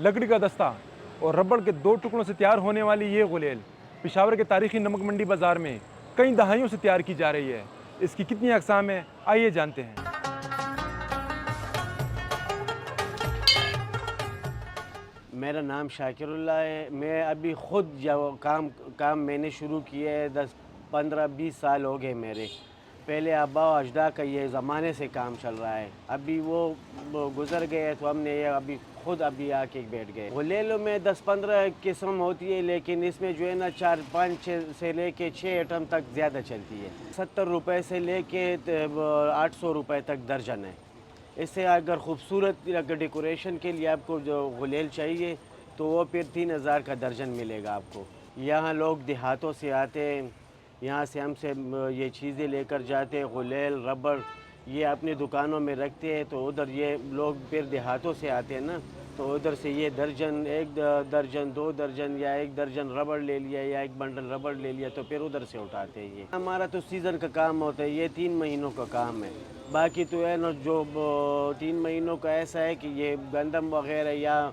لکڑی کا دستہ اور ربڑ کے 2 ٹکڑوں سے تیار ہونے والی یہ غلیل پشاور کے تاریخی نمک منڈی بازار میں کئی دہائیوں سے تیار کی جا رہی ہے۔ اس کی کتنی اقسام ہیں، آئیے جانتے ہیں۔ میرا نام شاکر اللہ ہے۔ میں ابھی خود جو کام میں نے شروع کیا ہے 10-15-20 سال ہو گئے میرے۔ پہلے آبا و اجداد کا یہ زمانے سے کام چل رہا ہے، ابھی وہ گزر گئے تو ہم نے یہ خود آ کے بیٹھ گئے۔ غلیلوں میں 10-15 قسم ہوتی ہے، لیکن اس میں جو ہے نا 4-5 سے لے کے 6 ایٹم تک زیادہ چلتی ہے۔ 70 روپے سے لے کے 800 روپے تک درجن ہے۔ اس سے اگر خوبصورت ڈیکوریشن کے لیے آپ کو جو غلیل چاہیے تو وہ پھر 3000 کا درجن ملے گا آپ کو۔ یہاں لوگ دیہاتوں سے آتے ہیں، یہاں سے ہم سے یہ چیزیں لے کر جاتے ہیں، غلیل، ربڑ، یہ اپنی دکانوں میں رکھتے ہیں، تو ادھر یہ لوگ پھر دیہاتوں سے آتے ہیں نا، تو ادھر سے یہ درجن، 1 درجن، 2 درجن یا 1 درجن ربڑ لے لیا یا 1 بنڈل ربڑ لے لیا تو پھر ادھر سے اٹھاتے ہیں۔ یہ ہمارا تو سیزن کا کام ہوتا ہے، یہ 3 مہینوں کا کام ہے۔ باقی تو ہے نا جو 3 مہینوں کا ایسا ہے کہ یہ گندم وغیرہ یا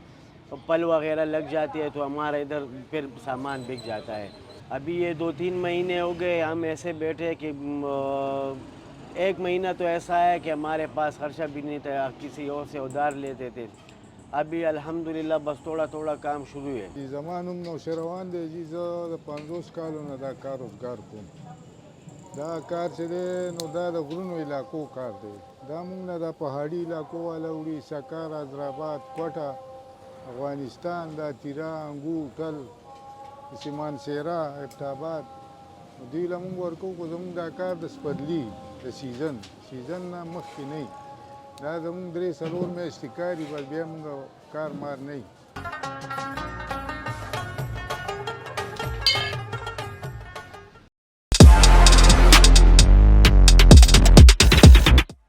پل وغیرہ لگ جاتی ہے تو ہمارا ادھر پھر سامان بک جاتا ہے۔ ابھی یہ 2-3 مہینے ہو گئے ہم ایسے بیٹھے کہ 1 مہینہ تو ایسا ہے کہ ہمارے پاس خرچہ بھی نہیں تھا، کسی اور سے ادھار لیتے تھے۔ ابھی الحمدللہ بس تھوڑا تھوڑا کام شروع ہے۔ زمانم نوشروان دی چې زه د 50 کالو نه دا کار روزګار کوم. دا کار چې دی نو دا د غرونو علاقو کار دی. دا موږ نه دا پهاړي علاقو والا وړي، سکر، حیدرآباد، کوټه، افغانستان، دا تیرا، انګور، ټل، سیمانسیرا، ابټاباد، دوی له موږ ورکوو. خو زموږ دا کار د سپرلي د سیزن نه مخکې نه وي. دا زموږ 3-4 میاشتې کار وي، بس بیا موږ کار مار نه وي.